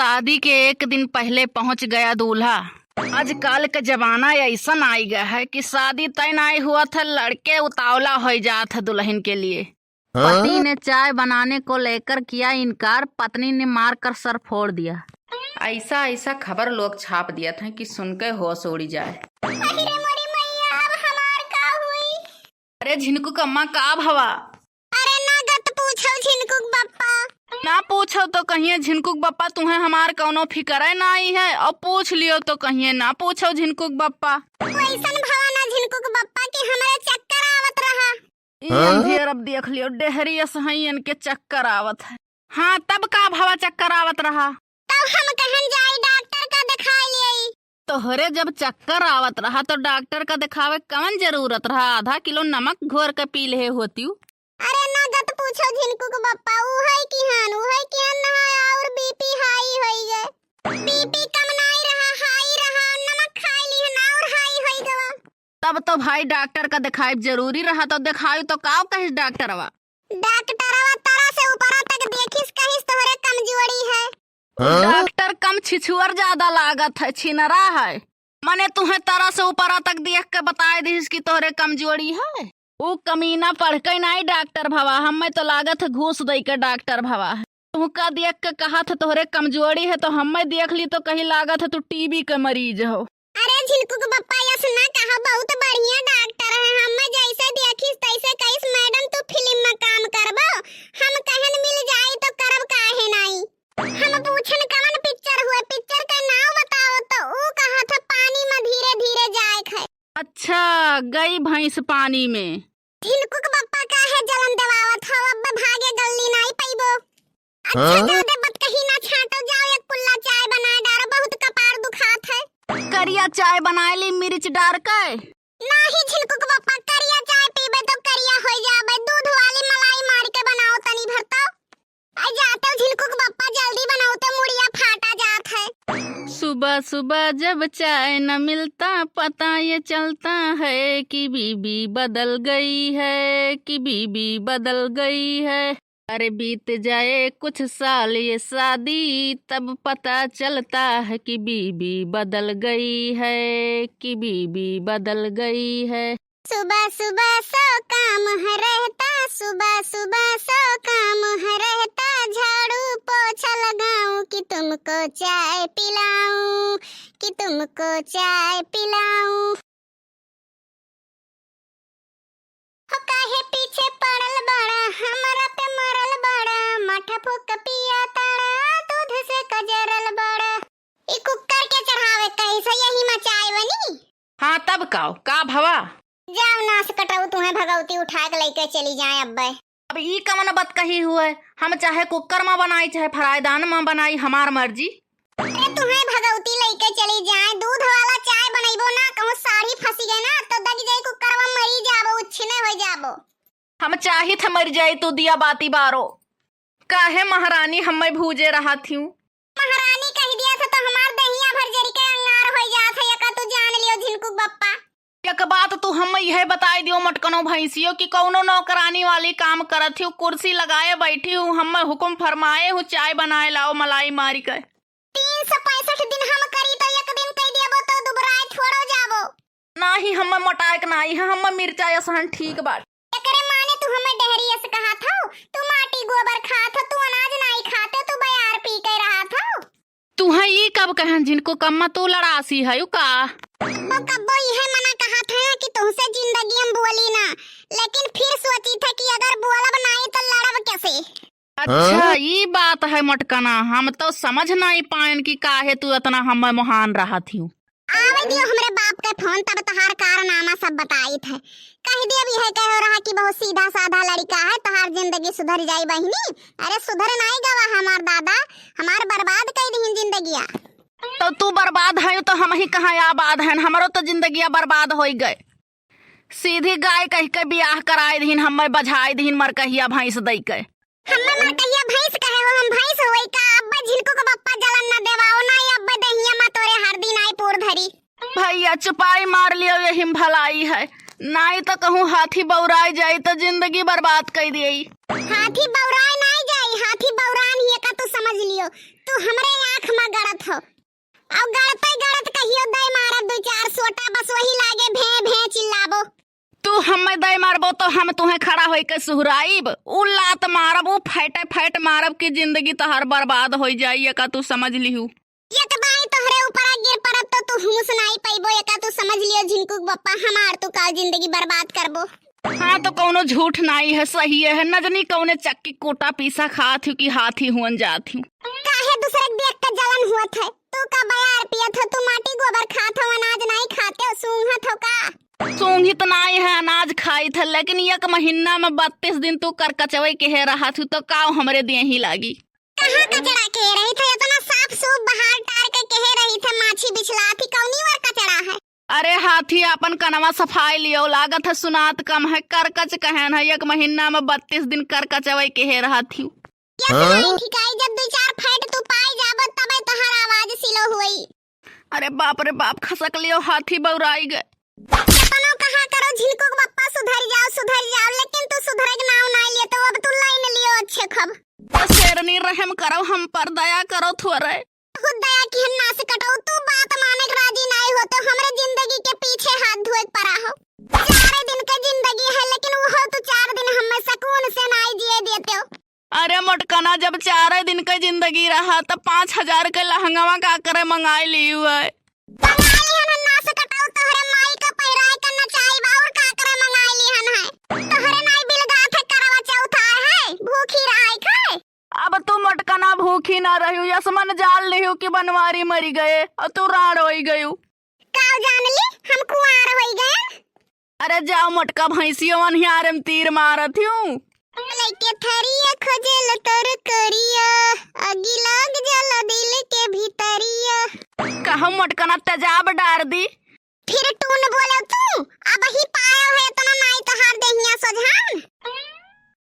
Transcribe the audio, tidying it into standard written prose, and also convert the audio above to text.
शादी के एक दिन पहले पहुंच गया दूल्हा। आजकल का जमाना ऐसा आई गया है कि शादी तय नहीं हुआ था, लड़के उतावला हो जात है दुल्हन के लिए। पति ने चाय बनाने को लेकर किया इनकार, पत्नी ने मारकर सर फोड़ दिया। ऐसा ऐसा खबर लोग छाप दिया था कि सुनकर होश उड़ जाए। अरे झिनकू कम्मा का भवा? अरे ना गत पूछो झिनकुक बप्पा। ना पूछो तो कहिए झिनकुक बप्पा, तुम्हें हमार कौनो फिक्र ना आई है, और पूछ लियो तो कहिए ना पूछो झिनकुक बप्पा। वैसन भवा ना झिनकुक बप्पा कि हमारे चक्कर आवत रहा। अंधेर अब देख लियो, डेहरी सही के चक्कर आवत है। हाँ तब का भवा चक्कर आवत रहा? तब हम कहन जाई डॉक्टर का दिखा लिये। तोहरे जब चक्कर आवत रहा तो डॉक्टर का दिखावे कौन जरूरत रहा? आधा किलो नमक घोर के पी ले होती। अरे ना गत पूछो झिनकुक बप्पा, ऊ है कि हान नहा और बीपी हाई होई गए। बीपी कम नहीं रहा, हाई रहा, नमक खाई ली है ना और हाई होई गवा। तब तो भाई डॉक्टर का दिखाई जरूरी रहा, तो दिखाई तो का कहिस डॉक्टरवा? डॉक्टरवा तरह से ऊपर तक देखिस कहिस तोहरे कमजोरी है। डॉक्टर कम छिछुअर ज्यादा लागत है, छिनरा है। मने तुम्हें तरह से ऊपर तक देख के बताए दीस कि तोहरे कमजोरी है। वो कमीना पढ़ के नहीं डॉक्टर भवा, हमें तो लागत है घूस दे के डॉक्टर भवा है। तू का देख के कहा था तोहरे कमजोरी है, तो हमें देख ली तो कहीं लागत है तू टीबी के मरीज हो। अरे झिनकुक बप्पा यस ना कहा, बहुत बढ़िया डॉक्टर है। हमें जैसे देखिस तैसे कहिस मैडम तू फिल्म में काम करबो, हम कहन मिल जाई तो करब काहे नहीं। हम पूछन कवन पिक्चर हुए, पिक्चर का नाम बताओ तो ऊ कहा था पानी में धीरे धीरे जाए खे। अच्छा गई भैंस पानी में। झिनकुक बप्पा का है जलन दबावत हो, अब भागे गल्ली नहीं पैबो। अच्छा ज्यादा बात कहीं ना छाटो, जाओ एक कुल्ला चाय बना डालो, बहुत कपार दुखात है। करिया चाय बनाए ली मिर्च डाल के? नहीं झिनकुक बप्पा, करिया चाय पीबे तो करिया हो जाबे, दूध वाली मलाई मार के बनाओ तनी भरतो। आ जाते झिनकुक बप्पा, जल्दी बनाओ तो मुड़िया फाटा जात है। सुबह सुबह जब चाय न मिलता, पता ये चलता है कि बीबी बदल गई है, कि बीबी बदल गई है। अरे बीत जाए कुछ साल ये शादी, तब पता चलता है कि बीबी बदल गई है, कि बीबी बदल गई है। सुबह सुबह सो काम है रहता, सुबह सुबह सो काम है रहता, झाड़ू पोछा लगाऊं कि तुमको चाय पिलाऊं, कि तुमको चाय पिलाऊं। हो काहे पीछे पड़ल बड़ा, हमरा पे मरल बड़ा, माथा फूक पिया ताड़ा, दूध से कजरल बड़ा। ई कुकर के चढ़ावे कैसे यही में चाय बनी? हाँ तब का भवा? जाओ नास कटाऊ, तुम्हें भगवती उठा के लेके चली जाए अब्बे। अब ई कमन बात कही हुए, हम चाहे कुकर में बनाई चाहे फ्राईदान में बनाई, हमार मर्जी। अरे तुम्हें भगवती लेके चली जाए, दूध वाला चाय बनैबो ना, कहूं साड़ी फंसी गई ना तो दग जाई कुकर में, मरी जाबो, उछने हो जाबो। हम चाही थे मर जाए तो दिया बाती बारो। काहे महारानी हमें भूजे रहा थी? महारानी कह दिया था तो हमार दहिया भर जरी के अंगार हो जात है, यका तू जान लियो झिनकुक बप्पा। एक बात तू हम यह बताई दियो मटकनो भैंसियो कि कौनो नौकरानी वाली काम करत हूँ, कुर्सी लगाए बैठी हूँ, हम हुक्म फरमाए हूँ चाय बनाए लाओ मलाई मारी के। 365 दिन हम करी तो एक दिन कह देबो तो दुबराए छोड़ो जाबो। नाही हम मोटाक नाही है, हम मिर्चा यसन ठीक बात। एकरे माने तू हमें डेहरी ऐसे कहा था, तू माटी गोबर खात हो, तू अनाज नहीं खाते, तू बयार पी के रहा था। तू है ये कब कहन जिनको कम्मा तू लड़ासी है का? कब्बो यह मना कहा था कि तुमसे जिंदगी हम बोली ना, लेकिन फिर सोची था कि अगर बोलब नहीं तो लड़ब कैसे। अच्छा ये बात है मटकना, हम तो समझ नहीं पाएन कि काहे तू इतना हम महान रहा थी। आवे दियो हमरे बाप के फोन, तब तहार कारनामा सब बताई थे। कह दिया भी है कह रहा कि बहुत सीधा साधा लड़का है, तहार जिंदगी सुधर जाई बहिनी। अरे सुधर नहीं गवा हमार दादा, हमार बर्बाद कर दी जिंदगिया। तो तू बर्बाद है तो हम ही कहाँ आबाद हैं, हमारो तो जिंदगी बर्बाद हो गए। सीधी गाय कह के ब्याह कराए दीन, हम बझाए दीन मरकहिया भैंस दई के। हम मरकहिया भैंस कहे हो, हम भैंस होई का? अब्बा झिनकुक बप्पा जलन न देवाओ ना, अब्बा दहिया में तोरे हर दिन आई पूर धरी। भैया चुपाई मार लियो यही भलाई है, नहीं तो कहूँ हाथी बौराई जाई तो जिंदगी बर्बाद कर दिए। हाथी बौराई नहीं जाई, हाथी बौरान ही का तू समझ लियो। तू हमरे आँख में गड़त हो और गड़ते गड़त कहियो दे मारब दो चार सोटा बस वही लागे भे भे चिल्लाबो। तू हमें दे मारबो तो हम तुम्हें खड़ा होई के सुहराइब, उ लात मारब, उ फैटे फैट मारब की जिंदगी तोहर बर्बाद हो जाई का तू समझ लिहू। ये तो बाई तोहरे ऊपर गिर पड़त तो तू हुँ सुनाई पैबो एका तू समझ लियो झिनकुक बप्पा हमार तू काल जिंदगी बर्बाद करबो। हाँ तो कौनो झूठ नहीं है, सही है न जनी कौने चक्की कोटा पीसा खात हूँ कि हाथी हुन जात हूँ। काहे दूसरे देख के जलन हुआ था तू का बयार पियत हो, तू माटी गोबर खात हो अनाज नहीं खाते हो, सूंघत हो का? सूंघी तो नहीं है, अनाज खाई था, लेकिन एक महीना में 32 दिन तू कर कचवई के रहा थी तो का हमरे दिए ही लागी। कहाँ कचड़ा के रही थे इतना साफ सूफ बहार टार के कहे रही थे माछी बिछला थी कौनी वर कचड़ा है। अरे हाथी अपन कनवा सफाई लियो, लागत है सुनात कम है, कर कच कहन है, एक महीना में 32 दिन कर कचवई के रहा थी। ये सुनाई ठिकाई जब दो चार फैट तू पाई जाबो तबे तोहर आवाज सिलो हुई। अरे बाप रे बाप, खसक लियो, हाथी बौराई गए। अपनो कहा करो झिनकुक बप्पा सुधर जाओ, लेकिन तू सुधरे के नाम ना लिए तो अब तू लाइन लियो अच्छे खब। शेरनी रहम करो, हम पर दया करो थोड़े। खुद दया की हम ना से कटो, तू बात माने के राजी नहीं हो तो हमरे जिंदगी के पीछे हाथ धोए पड़ा हो। 4 दिन की जिंदगी है लेकिन वो हो तो 4 दिन हमें सुकून से नहीं जिए देते हो। अरे मोटकना, जब 4 दिन की जिंदगी रहा तब 5000 के लहंगावा का करे मंगाई ली हुआ है। मंगाई हन ना से कटाओ तोहरे माई का पैराई करना चाहिए और का करे मंगाई ली हन है। तोहरे नाई बिल गाथ करवा चौथा है भूखी रहाई खाए। अब तू मोटकना भूखी ना रही, यसमन जाल लिहू कि बनवारी मरी गए और तू राड़ होई गयू। काव जान ली हम कुआर होई गए। अरे जाओ मोटका, भैंसियों अनहियारे में तीर मारत हूँ। लेके थरिया खोजेल तर करिया अगी लग जला दिल के भीतरिया। कहूँ मोटकना तेजाब डार दी।